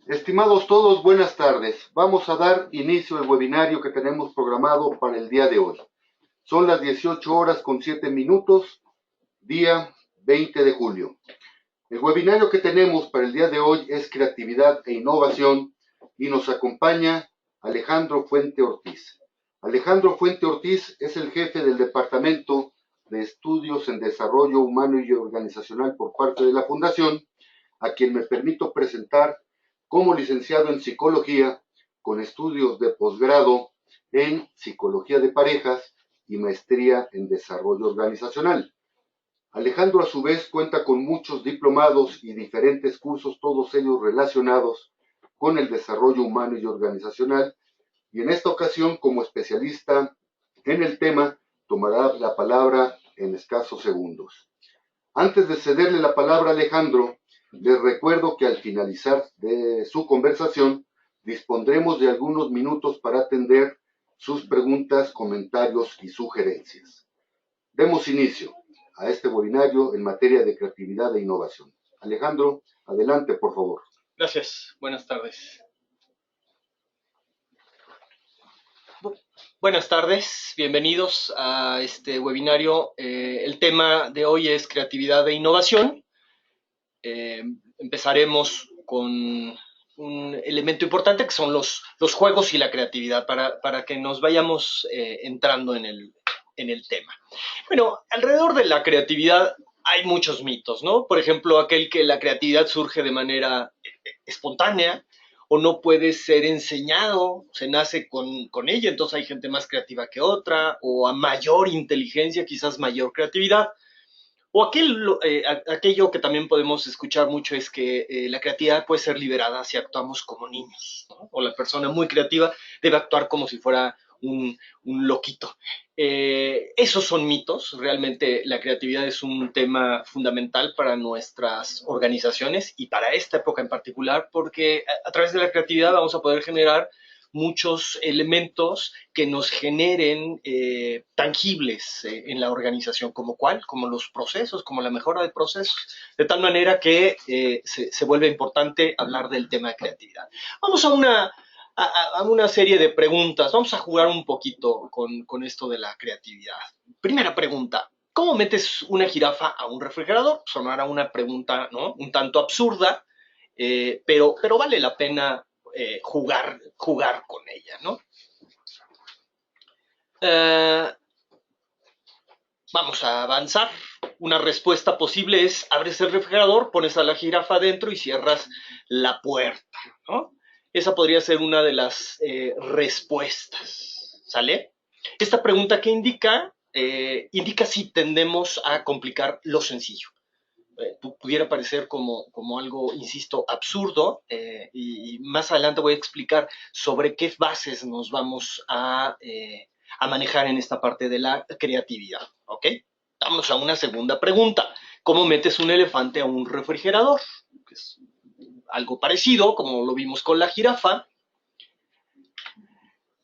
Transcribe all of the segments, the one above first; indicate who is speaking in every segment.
Speaker 1: Estimados todos, buenas tardes. Vamos a dar inicio al webinario que tenemos programado para el día de hoy. Son las 18 horas con 7 minutos, día 20 de julio. El webinario que tenemos para el día de hoy es Creatividad e Innovación y nos acompaña Alejandro Fuente Ortiz. Alejandro Fuente Ortiz es el jefe del Departamento de Estudios en Desarrollo Humano y Organizacional por parte de la Fundación, a quien me permito presentar como licenciado en Psicología con estudios de posgrado en Psicología de Parejas y maestría en Desarrollo Organizacional. Alejandro, a su vez, cuenta con muchos diplomados y diferentes cursos, todos ellos relacionados con el desarrollo humano y organizacional, y en esta ocasión, como especialista en el tema, tomará la palabra en escasos segundos. Antes de cederle la palabra a Alejandro, les recuerdo que al finalizar de su conversación, dispondremos de algunos minutos para atender sus preguntas, comentarios y sugerencias. Demos inicio a este webinario en materia de creatividad e innovación. Alejandro, adelante, por favor.
Speaker 2: Gracias. Buenas tardes. Buenas tardes, bienvenidos a este webinario. El tema de hoy es creatividad e innovación. Empezaremos con un elemento importante que son los juegos y la creatividad para que nos vayamos entrando en el tema. Bueno, alrededor de la creatividad hay muchos mitos, ¿no? Por ejemplo, aquel que la creatividad surge de manera espontánea o no puede ser enseñado, se nace con ella, entonces hay gente más creativa que otra, o a mayor inteligencia, quizás mayor creatividad. O aquello que también podemos escuchar mucho es que la creatividad puede ser liberada si actuamos como niños, ¿no? O la persona muy creativa debe actuar como si fuera un loquito. Esos son mitos. Realmente la creatividad es un tema fundamental para nuestras organizaciones y para esta época en particular, porque a través de la creatividad vamos a poder generar muchos elementos que nos generen tangibles en la organización, como los procesos, como la mejora de procesos, de tal manera que se vuelve importante hablar del tema de creatividad. Vamos a una serie de preguntas, vamos a jugar un poquito con esto de la creatividad. Primera pregunta, ¿cómo metes una jirafa a un refrigerador? Sonará una pregunta, ¿no?, un tanto absurda, pero vale la pena jugar con ella, ¿no? Vamos a avanzar. Una respuesta posible es: abres el refrigerador, pones a la jirafa adentro y cierras la puerta, ¿no? Esa podría ser una de las respuestas, ¿sale? Esta pregunta que indica si tendemos a complicar lo sencillo. Pudiera parecer como algo, insisto, absurdo, y más adelante voy a explicar sobre qué bases nos vamos a manejar en esta parte de la creatividad, ¿ok? Vamos a una segunda pregunta. ¿Cómo metes un elefante a un refrigerador? Es algo parecido, como lo vimos con la jirafa.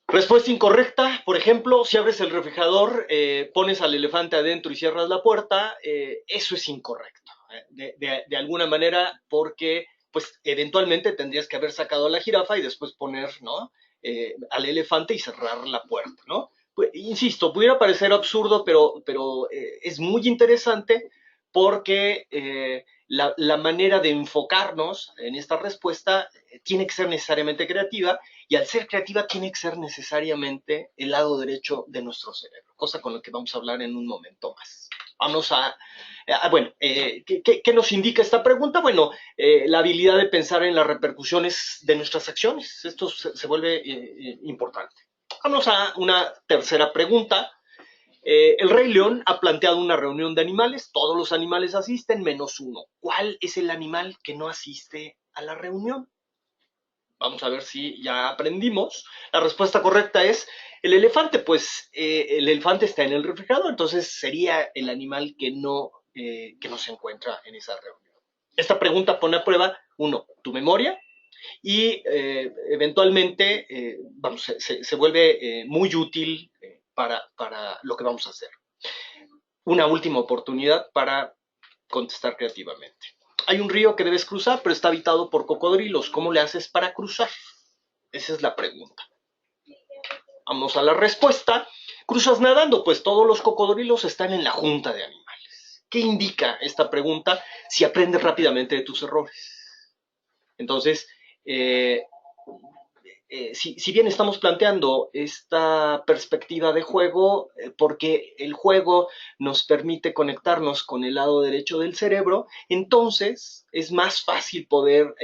Speaker 2: Respuesta incorrecta, por ejemplo, si abres el refrigerador, pones al elefante adentro y cierras la puerta, eso es incorrecto, de alguna manera, porque pues eventualmente tendrías que haber sacado a la jirafa y después poner, ¿no?, al elefante y cerrar la puerta, ¿no? Pues, insisto, pudiera parecer absurdo, pero es muy interesante porque la manera de enfocarnos en esta respuesta tiene que ser necesariamente creativa, y al ser creativa tiene que ser necesariamente el lado derecho de nuestro cerebro, cosa con la que vamos a hablar en un momento más. Vamos bueno, ¿qué nos indica esta pregunta? Bueno, la habilidad de pensar en las repercusiones de nuestras acciones. Esto se vuelve importante. Vamos a una tercera pregunta. El Rey León ha planteado una reunión de animales, todos los animales asisten menos uno. ¿Cuál es el animal que no asiste a la reunión? Vamos a ver si ya aprendimos. La respuesta correcta es el elefante, pues el elefante está en el refrigerador, entonces sería el animal que no se encuentra en esa reunión. Esta pregunta pone a prueba, uno, tu memoria, y eventualmente se vuelve muy útil para lo que vamos a hacer. Una última oportunidad para contestar creativamente. Hay un río que debes cruzar, pero está habitado por cocodrilos. ¿Cómo le haces para cruzar? Esa es la pregunta. Vamos a la respuesta. ¿Cruzas nadando? Pues todos los cocodrilos están en la junta de animales. ¿Qué indica esta pregunta? Si aprendes rápidamente de tus errores. Entonces, si bien estamos planteando esta perspectiva de juego, porque el juego nos permite conectarnos con el lado derecho del cerebro, entonces es más fácil poder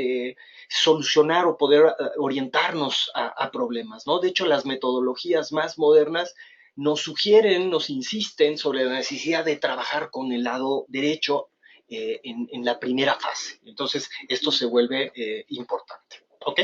Speaker 2: solucionar o poder orientarnos a problemas, ¿no? De hecho, las metodologías más modernas nos sugieren, nos insisten sobre la necesidad de trabajar con el lado derecho en la primera fase. Entonces, esto se vuelve importante. ¿Ok?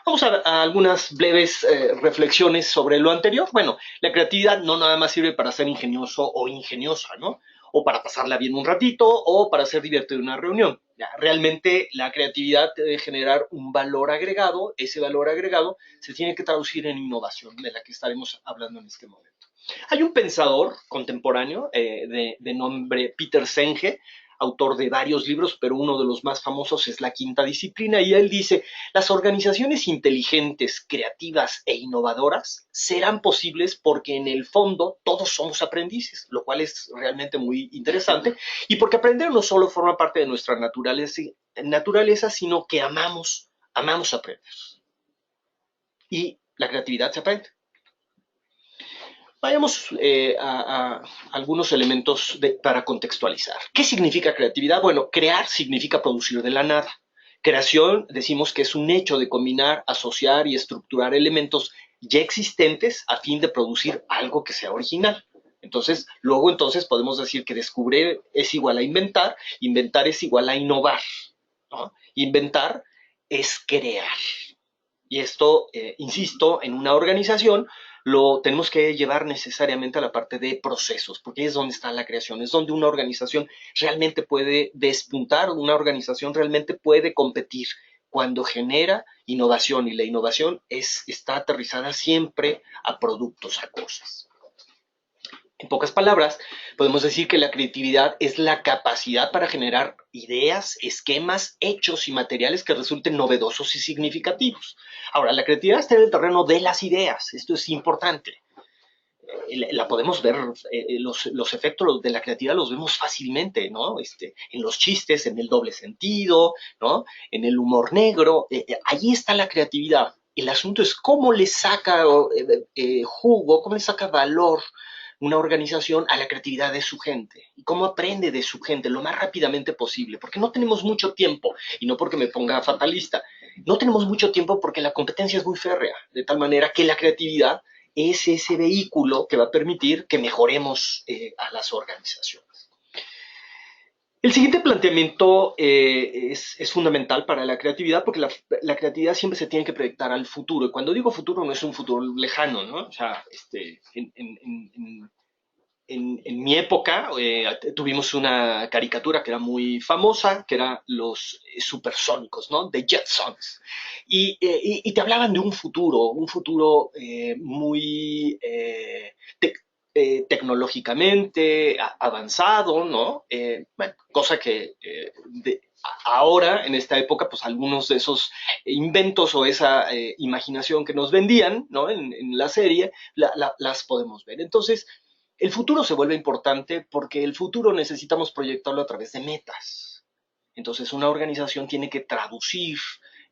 Speaker 2: Vamos a algunas breves reflexiones sobre lo anterior. Bueno, la creatividad no nada más sirve para ser ingenioso o ingeniosa, ¿no? O para pasarla bien un ratito o para hacer divertido una reunión. Ya, realmente la creatividad debe generar un valor agregado. Ese valor agregado se tiene que traducir en innovación, de la que estaremos hablando en este momento. Hay un pensador contemporáneo de nombre Peter Senge, autor de varios libros, pero uno de los más famosos es La Quinta Disciplina, y él dice, las organizaciones inteligentes, creativas e innovadoras serán posibles porque en el fondo todos somos aprendices, lo cual es realmente muy interesante, y porque aprender no solo forma parte de nuestra naturaleza sino que amamos aprender. Y la creatividad se aprende. Vayamos a algunos elementos para contextualizar. ¿Qué significa creatividad? Bueno, crear significa producir de la nada. Creación, decimos que es un hecho de combinar, asociar y estructurar elementos ya existentes a fin de producir algo que sea original. Entonces, luego podemos decir que descubrir es igual a inventar es igual a innovar, ¿no? Inventar es crear. Y esto, insisto, en una organización lo tenemos que llevar necesariamente a la parte de procesos, porque es donde está la creación, es donde una organización realmente puede despuntar, una organización realmente puede competir cuando genera innovación, y la innovación está aterrizada siempre a productos, a cosas. En pocas palabras, podemos decir que la creatividad es la capacidad para generar ideas, esquemas, hechos y materiales que resulten novedosos y significativos. Ahora, la creatividad está en el terreno de las ideas, esto es importante. La podemos ver, los efectos de la creatividad los vemos fácilmente, ¿no? En los chistes, en el doble sentido, ¿no? En el humor negro, ahí está la creatividad. El asunto es cómo le saca jugo, cómo le saca valor una organización a la creatividad de su gente y cómo aprende de su gente lo más rápidamente posible, porque no tenemos mucho tiempo, y no porque me ponga fatalista, no tenemos mucho tiempo porque la competencia es muy férrea, de tal manera que la creatividad es ese vehículo que va a permitir que mejoremos a las organizaciones. El siguiente planteamiento es fundamental para la creatividad, porque la creatividad siempre se tiene que proyectar al futuro. Y cuando digo futuro, no es un futuro lejano, ¿no? O sea, en mi época tuvimos una caricatura que era muy famosa, que era los supersónicos, ¿no? The Jetsons. Y te hablaban de un futuro muy tecnológicamente avanzado, ¿no? Bueno, cosa que ahora, en esta época, pues algunos de esos inventos o esa imaginación que nos vendían, ¿no? En la serie, las podemos ver. Entonces, el futuro se vuelve importante porque el futuro necesitamos proyectarlo a través de metas. Entonces, una organización tiene que traducir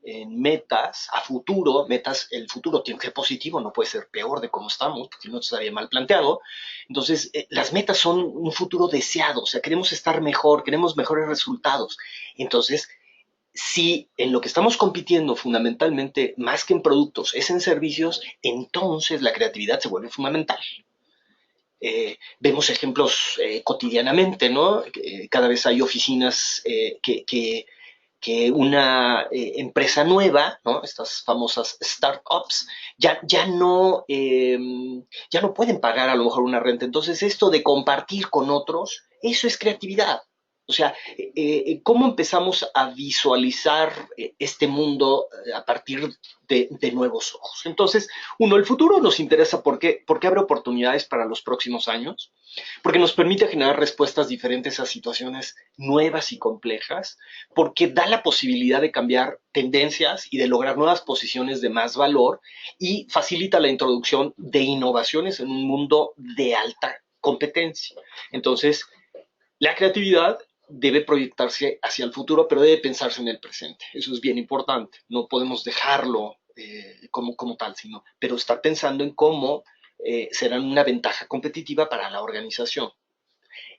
Speaker 2: en metas a futuro, metas, el futuro tiene que ser positivo, no puede ser peor de cómo estamos, porque no estaría mal planteado. Entonces, las metas son un futuro deseado, o sea, queremos estar mejor, queremos mejores resultados. Entonces, si en lo que estamos compitiendo fundamentalmente, más que en productos, es en servicios, entonces la creatividad se vuelve fundamental. Vemos ejemplos cotidianamente, ¿no? Cada vez hay oficinas que una empresa nueva, ¿no? Estas famosas startups, ya no pueden pagar a lo mejor una renta. Entonces, esto de compartir con otros, eso es creatividad. O sea, ¿cómo empezamos a visualizar este mundo a partir de nuevos ojos? Entonces, uno, el futuro nos interesa porque abre oportunidades para los próximos años, porque nos permite generar respuestas diferentes a situaciones nuevas y complejas, porque da la posibilidad de cambiar tendencias y de lograr nuevas posiciones de más valor y facilita la introducción de innovaciones en un mundo de alta competencia. Entonces, la creatividad debe proyectarse hacia el futuro, pero debe pensarse en el presente. Eso es bien importante. No podemos dejarlo como tal, pero estar pensando en cómo serán una ventaja competitiva para la organización.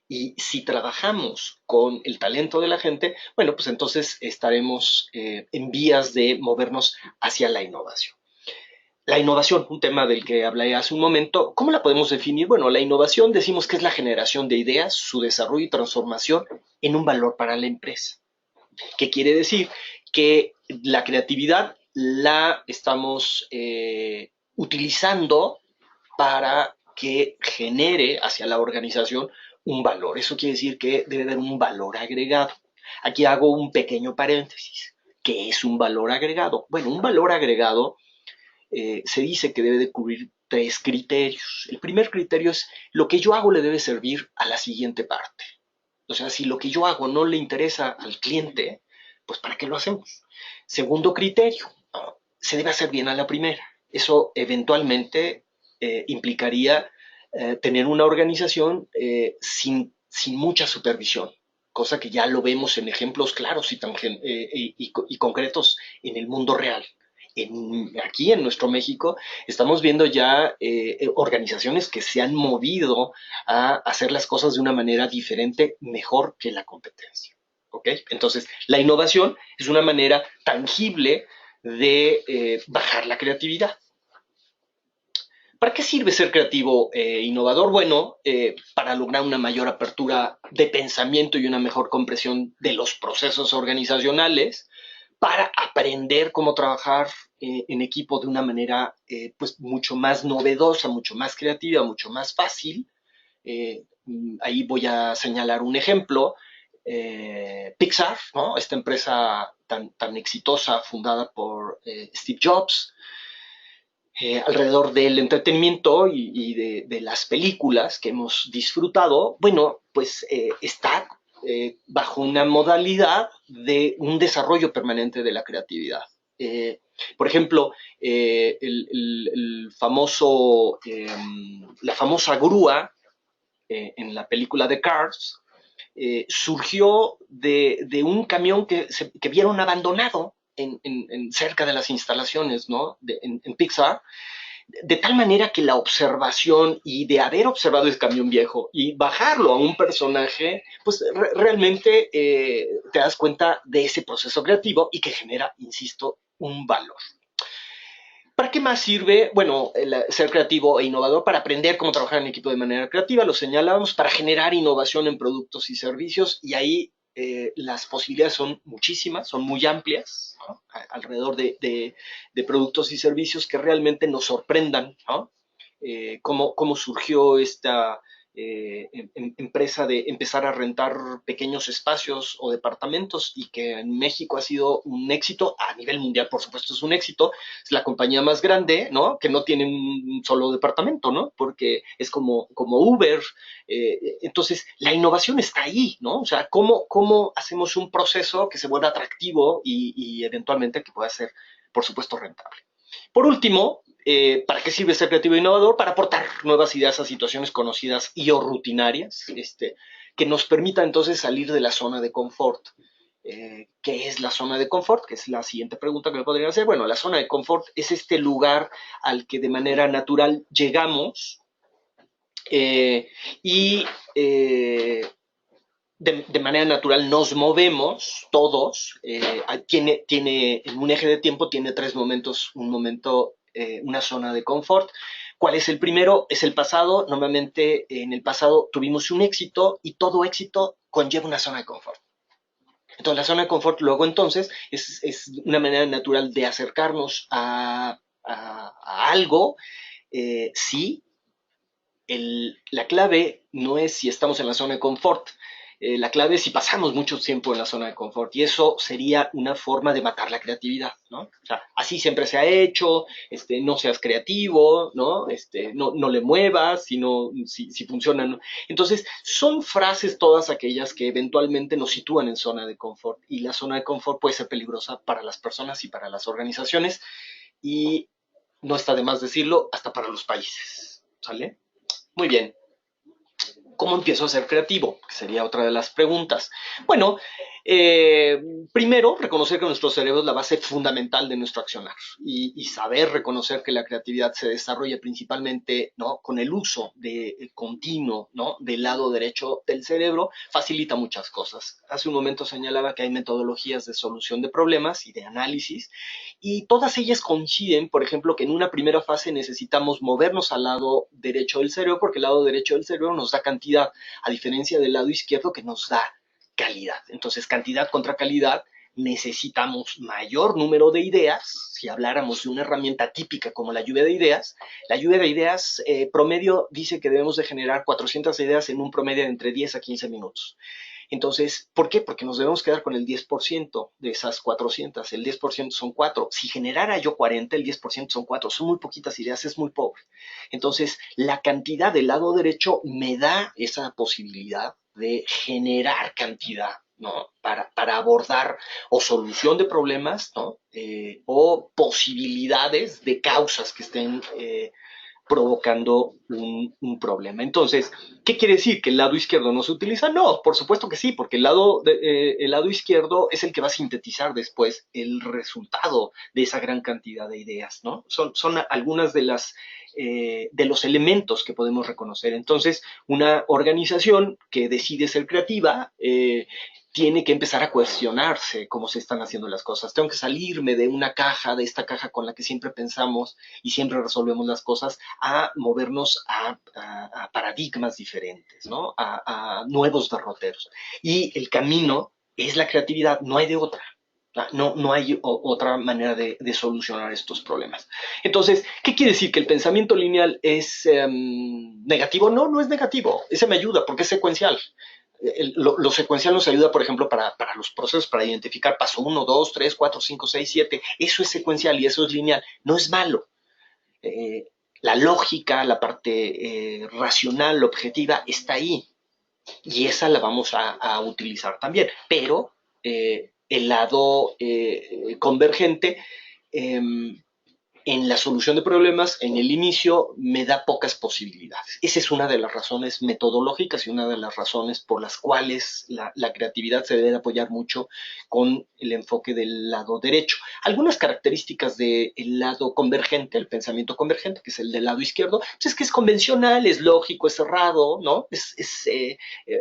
Speaker 2: Y si trabajamos con el talento de la gente, bueno, pues entonces estaremos en vías de movernos hacia la innovación. La innovación, un tema del que hablé hace un momento, ¿cómo la podemos definir? Bueno, la innovación decimos que es la generación de ideas, su desarrollo y transformación en un valor para la empresa. ¿Qué quiere decir? Que la creatividad la estamos utilizando para que genere hacia la organización un valor. Eso quiere decir que debe haber un valor agregado. Aquí hago un pequeño paréntesis. ¿Qué es un valor agregado? Bueno, un valor agregado se dice que debe de cubrir tres criterios. El primer criterio es lo que yo hago le debe servir a la siguiente parte. O sea, si lo que yo hago no le interesa al cliente, pues ¿para qué lo hacemos? Segundo criterio, ¿no? Se debe hacer bien a la primera. Eso eventualmente implicaría tener una organización sin mucha supervisión, cosa que ya lo vemos en ejemplos claros y concretos en el mundo real. Aquí en nuestro México estamos viendo ya organizaciones que se han movido a hacer las cosas de una manera diferente, mejor que la competencia. ¿Ok? Entonces, la innovación es una manera tangible de bajar la creatividad. ¿Para qué sirve ser creativo e innovador? Bueno, para lograr una mayor apertura de pensamiento y una mejor comprensión de los procesos organizacionales, para aprender cómo trabajar en equipo de una manera pues mucho más novedosa, mucho más creativa, mucho más fácil. Ahí voy a señalar un ejemplo. Pixar, ¿no? Esta empresa tan exitosa fundada por Steve Jobs, alrededor del entretenimiento y de las películas que hemos disfrutado, bueno, pues está bajo una modalidad de un desarrollo permanente de la creatividad. Por ejemplo, el famoso, la famosa grúa en la película de Cars surgió de un camión que vieron abandonado cerca de las instalaciones, ¿no? En Pixar, de tal manera que la observación y de haber observado el camión viejo y bajarlo a un personaje, pues realmente te das cuenta de ese proceso creativo y que genera, insisto, un valor. ¿Para qué más sirve? Bueno, ser creativo e innovador para aprender cómo trabajar en equipo de manera creativa, lo señalábamos, para generar innovación en productos y servicios, y ahí las posibilidades son muchísimas, son muy amplias, ¿no? Alrededor de productos y servicios que realmente nos sorprendan, ¿no? Cómo surgió esta empresa de empezar a rentar pequeños espacios o departamentos y que en México ha sido un éxito, a nivel mundial por supuesto es un éxito, es la compañía más grande, ¿no? Que no tiene un solo departamento, ¿no? Porque es como Uber. Entonces, la innovación está ahí, ¿no? O sea, ¿cómo hacemos un proceso que se vuelva atractivo y eventualmente que pueda ser, por supuesto, rentable? Por último, ¿para qué sirve ser creativo e innovador? Para aportar nuevas ideas a situaciones conocidas y o rutinarias, que nos permita entonces salir de la zona de confort. ¿Qué es la zona de confort? Que es la siguiente pregunta que me podrían hacer. Bueno, la zona de confort es este lugar al que de manera natural llegamos y de manera natural nos movemos todos. Tiene en un eje de tiempo, tiene tres momentos, un momento, una zona de confort. ¿Cuál es el primero? Es el pasado. Normalmente en el pasado tuvimos un éxito y todo éxito conlleva una zona de confort. Entonces la zona de confort luego entonces es una manera natural de acercarnos a algo. Sí, la clave no es si estamos en la zona de confort, La clave es si pasamos mucho tiempo en la zona de confort y eso sería una forma de matar la creatividad, ¿no? O sea, así siempre se ha hecho, no seas creativo, ¿no? No le muevas, si funcionan. ¿No? Entonces, son frases todas aquellas que eventualmente nos sitúan en zona de confort y la zona de confort puede ser peligrosa para las personas y para las organizaciones y no está de más decirlo, hasta para los países, ¿sale? Muy bien. ¿Cómo empiezo a ser creativo? Que sería otra de las preguntas. Bueno, primero, reconocer que nuestro cerebro es la base fundamental de nuestro accionar y saber reconocer que la creatividad se desarrolla principalmente, ¿no?, con el uso continuo, ¿no?, del lado derecho del cerebro, facilita muchas cosas. Hace un momento señalaba que hay metodologías de solución de problemas y de análisis y todas ellas coinciden, por ejemplo, que en una primera fase necesitamos movernos al lado derecho del cerebro porque el lado derecho del cerebro nos da cantidad, a diferencia del lado izquierdo que nos da calidad. Entonces, cantidad contra calidad, necesitamos mayor número de ideas. Si habláramos de una herramienta típica como la lluvia de ideas promedio dice que debemos de generar 400 ideas en un promedio de entre 10 a 15 minutos. Entonces, ¿por qué? Porque nos debemos quedar con el 10% de esas 400. El 10% son 4. Si generara yo 40, el 10% son 4. Son muy poquitas ideas, es muy pobre. Entonces, la cantidad del lado derecho me da esa posibilidad de generar cantidad, ¿no? Para abordar o solución de problemas, ¿no? O posibilidades de causas que estén provocando un, problema. Entonces, ¿qué quiere decir? ¿Que el lado izquierdo no se utiliza? No, por supuesto que sí, porque el lado izquierdo es el que va a sintetizar después el resultado de esa gran cantidad de ideas, ¿no? Son algunas de los elementos que podemos reconocer. Entonces, una organización que decide ser creativa tiene que empezar a cuestionarse cómo se están haciendo las cosas. Tengo que salirme de una caja, de esta caja con la que siempre pensamos y siempre resolvemos las cosas, a movernos a paradigmas diferentes, ¿no? A nuevos derroteros. Y el camino es la creatividad, no hay de otra. No hay otra manera de solucionar estos problemas. Entonces, ¿qué quiere decir? ¿Que el pensamiento lineal es negativo? No, no es negativo. Ese me ayuda porque es secuencial. Lo secuencial nos ayuda, por ejemplo, para los procesos, para identificar paso 1, 2, 3, 4, 5, 6, 7. Eso es secuencial y eso es lineal. No es malo. La lógica, la parte racional, objetiva, está ahí. Y esa la vamos a utilizar también. Pero el lado convergente eh, en la solución de problemas, en el inicio, me da pocas posibilidades. Esa es una de las razones metodológicas y una de las razones por las cuales la creatividad se debe de apoyar mucho con el enfoque del lado derecho. Algunas características del lado convergente, el pensamiento convergente, que es el del lado izquierdo, pues es que es convencional, es lógico, es cerrado, ¿no? Es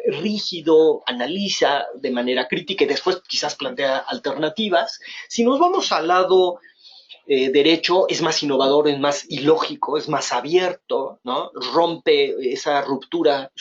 Speaker 2: rígido, analiza de manera crítica y después quizás plantea alternativas. Si nos vamos al lado derecho, es más innovador, es más ilógico, es más abierto, ¿no? Rompe esa ruptura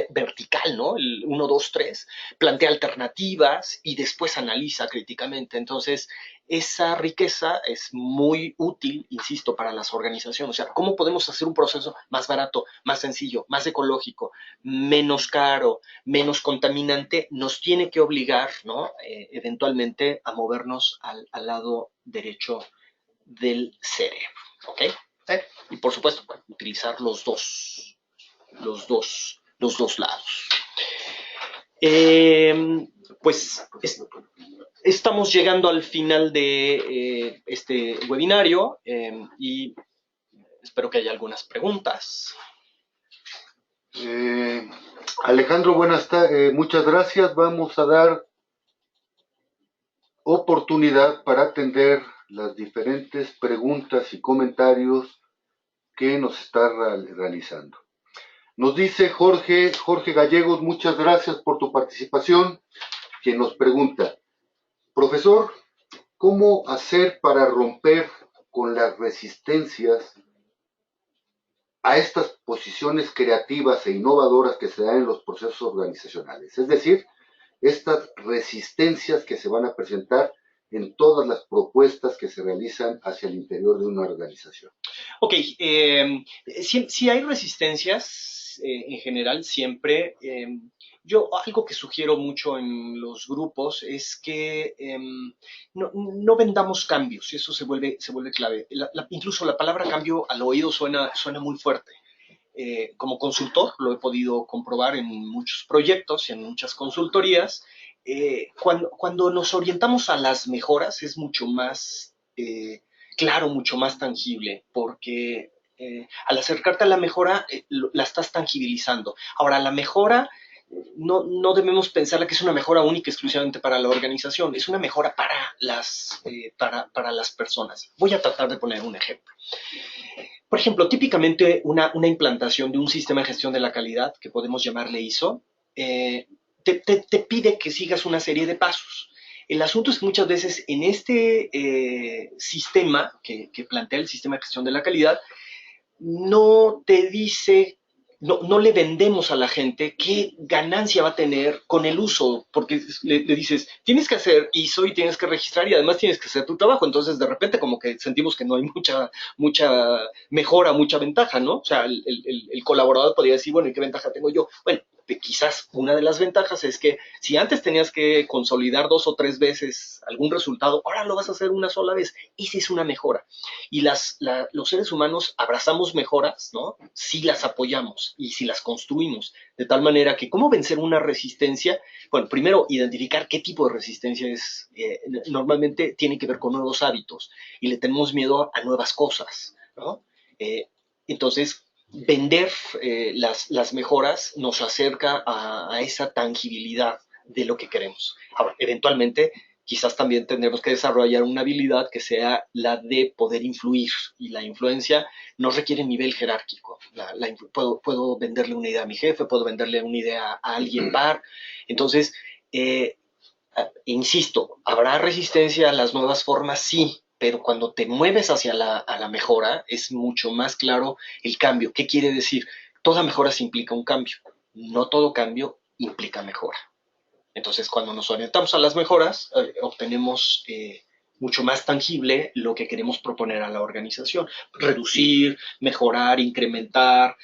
Speaker 2: vertical, ¿no? El 1, 2, 3, plantea alternativas y después analiza críticamente. Entonces, esa riqueza es muy útil, insisto, para las organizaciones. O sea, ¿cómo podemos hacer un proceso más barato, más sencillo, más ecológico, menos caro, menos contaminante? Nos tiene que obligar, ¿no? Eventualmente a movernos al lado derecho del cerebro, ¿ok? Y por supuesto, bueno, utilizar los dos lados. Pues estamos llegando al final de este webinario y espero que haya algunas preguntas.
Speaker 1: Alejandro, muchas gracias. Vamos a dar oportunidad para atender las diferentes preguntas y comentarios que nos está realizando. Nos dice Jorge Gallegos, muchas gracias por tu participación, quien nos pregunta, profesor, ¿cómo hacer para romper con las resistencias a estas posiciones creativas e innovadoras que se dan en los procesos organizacionales? Es decir, estas resistencias que se van a presentar en todas las propuestas que se realizan hacia el interior de una organización.
Speaker 2: Ok, si hay resistencias en general siempre, Yo algo que sugiero mucho en los grupos es que no vendamos cambios, y eso se vuelve clave. Incluso la palabra cambio al oído suena muy fuerte. Como consultor lo he podido comprobar en muchos proyectos y en muchas consultorías. Cuando nos orientamos a las mejoras es mucho más claro, mucho más tangible, porque al acercarte a la mejora la estás tangibilizando. Ahora, la mejora no debemos pensar que es una mejora única exclusivamente para la organización, es una mejora para las personas. Voy a tratar de poner un ejemplo. Por ejemplo, típicamente una implantación de un sistema de gestión de la calidad, que podemos llamarle ISO, te pide que sigas una serie de pasos. El asunto es que muchas veces en este sistema que plantea el sistema de gestión de la calidad, no te dice, no le vendemos a la gente qué ganancia va a tener con el uso, porque le dices, tienes que hacer ISO y tienes que registrar y además tienes que hacer tu trabajo, entonces de repente como que sentimos que no hay mucha mejora, mucha ventaja, ¿no? O sea, el colaborador podría decir, bueno, ¿y qué ventaja tengo yo? Bueno, quizás una de las ventajas es que si antes tenías que consolidar 2 o 3 veces algún resultado, ahora lo vas a hacer una sola vez. Esa es una mejora. Y los seres humanos abrazamos mejoras, ¿no? Si las apoyamos y si las construimos. De tal manera que, ¿cómo vencer una resistencia? Bueno, primero, identificar qué tipo de resistencia es. Normalmente tiene que ver con nuevos hábitos y le tenemos miedo a nuevas cosas, ¿no? Entonces, vender las mejoras nos acerca a esa tangibilidad de lo que queremos. Ahora, eventualmente, quizás también tendremos que desarrollar una habilidad que sea la de poder influir. Y la influencia no requiere nivel jerárquico. Puedo venderle una idea a mi jefe, puedo venderle una idea a alguien par. Entonces, insisto, ¿habrá resistencia a las nuevas formas? Sí, pero cuando te mueves hacia a la mejora es mucho más claro el cambio. ¿Qué quiere decir? Toda mejora se implica un cambio. No todo cambio implica mejora. Entonces, cuando nos orientamos a las mejoras, obtenemos mucho más tangible lo que queremos proponer a la organización. Reducir, mejorar, incrementar,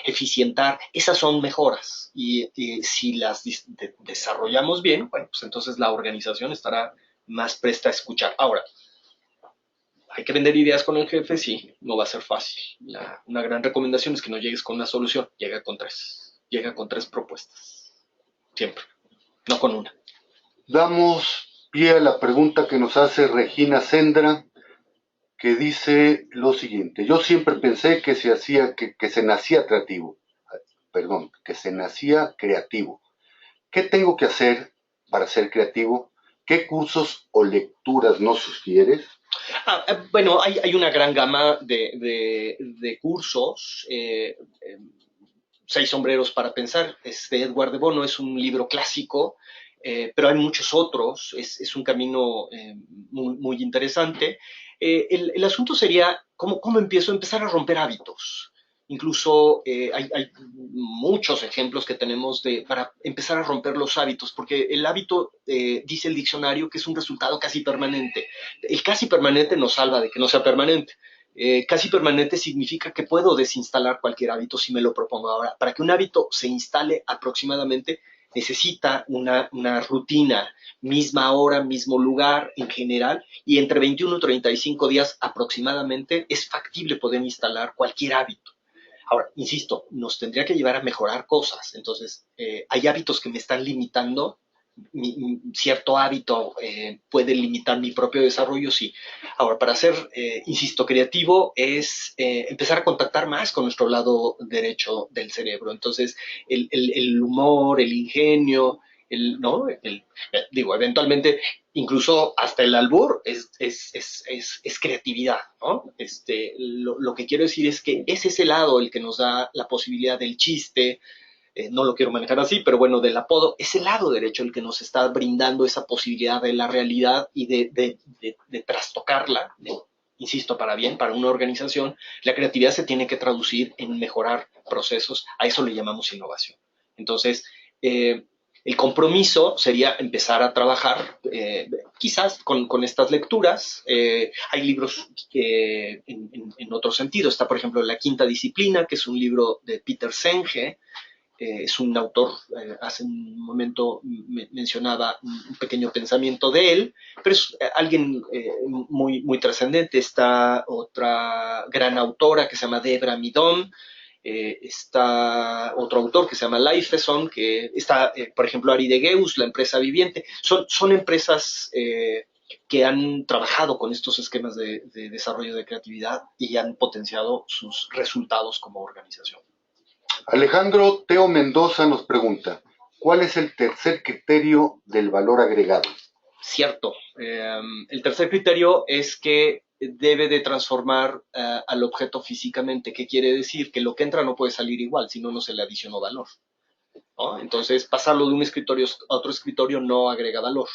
Speaker 2: eficientar, esas son mejoras. Y si las desarrollamos bien, bueno, pues entonces la organización estará más presta a escuchar. Ahora, hay que vender ideas con el jefe, sí, no va a ser fácil. Una gran recomendación es que no llegues con una solución, llega con 3. Llega con 3 propuestas. Siempre, no con una.
Speaker 1: Damos pie a la pregunta que nos hace Regina Sendra, que dice lo siguiente: yo siempre pensé que se nacía creativo, que se nacía creativo. ¿Qué tengo que hacer para ser creativo? ¿Qué cursos o lecturas nos sugieres?
Speaker 2: Bueno, hay una gran gama de cursos. 6 sombreros para pensar, es de Edward de Bono, es un libro clásico, pero hay muchos otros, es un camino muy interesante. El asunto sería, ¿cómo empiezo? Empezar a romper hábitos. Incluso hay muchos ejemplos que tenemos para empezar a romper los hábitos, porque el hábito, dice el diccionario, que es un resultado casi permanente. El casi permanente nos salva de que no sea permanente. Casi permanente significa que puedo desinstalar cualquier hábito si me lo propongo. Ahora, para que un hábito se instale aproximadamente, necesita una rutina, misma hora, mismo lugar en general, y entre 21 y 35 días aproximadamente es factible poder instalar cualquier hábito. Ahora, insisto, nos tendría que llevar a mejorar cosas. Entonces, hay hábitos que me están limitando. Cierto hábito puede limitar mi propio desarrollo, sí. Ahora, para ser, insisto, creativo es empezar a contactar más con nuestro lado derecho del cerebro. Entonces, el humor, el ingenio, ¿no? Digo, eventualmente, incluso hasta el albur es creatividad, ¿no? Lo que quiero decir es que ese es el lado el que nos da la posibilidad del chiste. No lo quiero manejar así, pero bueno, del apodo, es el lado derecho el que nos está brindando esa posibilidad de la realidad y de trastocarla, insisto, para bien, para una organización. La creatividad se tiene que traducir en mejorar procesos, a eso le llamamos innovación. Entonces, el compromiso sería empezar a trabajar, quizás con estas lecturas. Hay libros en otro sentido. Está, por ejemplo, La Quinta Disciplina, que es un libro de Peter Senge, es un autor, hace un momento mencionaba un pequeño pensamiento de él, pero es alguien muy trascendente. Está otra gran autora que se llama Debra Midom, está otro autor que se llama Lifeson, que está, por ejemplo, Ari de Geus, la empresa viviente. Son empresas que han trabajado con estos esquemas de desarrollo de creatividad y han potenciado sus resultados como organización.
Speaker 1: Alejandro Teo Mendoza nos pregunta, ¿cuál es el tercer criterio del valor agregado?
Speaker 2: Cierto. El tercer criterio es que debe de transformar al objeto físicamente. ¿Qué quiere decir? Que lo que entra no puede salir igual, si no, no se le adicionó valor, ¿no? Entonces, pasarlo de un escritorio a otro escritorio no agrega valor.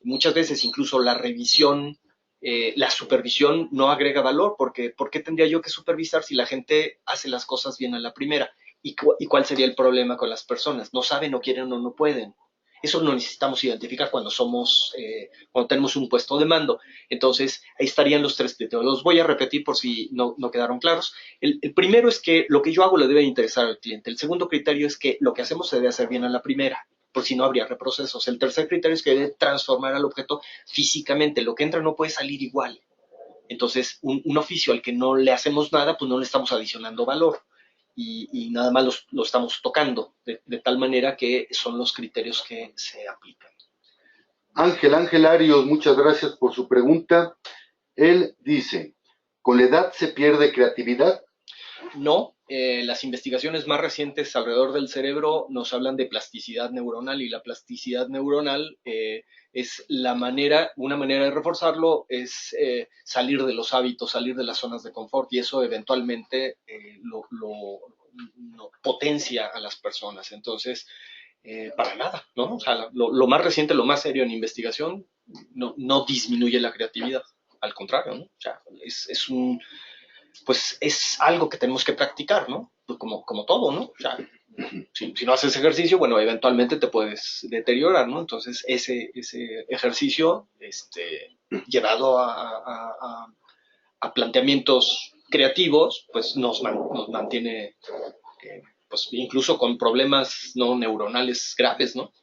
Speaker 2: Muchas veces incluso la revisión, la supervisión no agrega valor, porque ¿por qué tendría yo que supervisar si la gente hace las cosas bien a la primera? ¿Y cuál sería el problema con las personas? No saben, no quieren o no pueden. Eso lo necesitamos identificar cuando tenemos un puesto de mando. Entonces, ahí estarían los tres criterios. Los voy a repetir por si no quedaron claros. El primero es que lo que yo hago le debe interesar al cliente. El segundo criterio es que lo que hacemos se debe hacer bien a la primera, por si no habría reprocesos. El tercer criterio es que debe transformar al objeto físicamente. Lo que entra no puede salir igual. Entonces, un oficio al que no le hacemos nada, pues no le estamos adicionando valor. Y nada más lo estamos tocando, de tal manera que son los criterios que se aplican.
Speaker 1: Ángel Arios, muchas gracias por su pregunta. Él dice, ¿con la edad se pierde creatividad?
Speaker 2: No, las investigaciones más recientes alrededor del cerebro nos hablan de plasticidad neuronal, y la plasticidad neuronal es una manera de reforzarlo es salir de los hábitos, salir de las zonas de confort, y eso eventualmente lo potencia a las personas. Entonces, para nada, ¿no? O sea, lo más reciente, lo más serio en investigación no disminuye la creatividad, al contrario, ¿no? O sea, pues es algo que tenemos que practicar, ¿no? Pues como todo, ¿no? O sea, si no haces ejercicio, bueno, eventualmente te puedes deteriorar, ¿no? Entonces, ese ejercicio, llevado a planteamientos creativos, pues nos mantiene, pues incluso con problemas no neuronales graves, ¿no?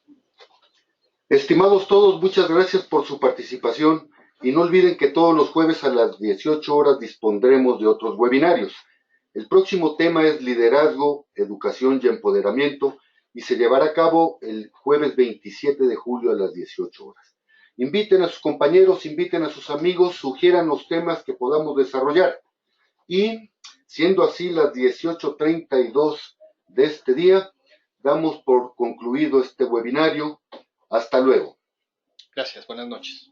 Speaker 1: Estimados todos, muchas gracias por su participación y no olviden que todos los jueves a las 18 horas dispondremos de otros webinarios. El próximo tema es liderazgo, educación y empoderamiento y se llevará a cabo el jueves 27 de julio a las 18 horas. Inviten a sus compañeros, inviten a sus amigos, sugieran los temas que podamos desarrollar. Y siendo así las 18:32 de este día, damos por concluido este webinario. Hasta luego.
Speaker 2: Gracias, buenas noches.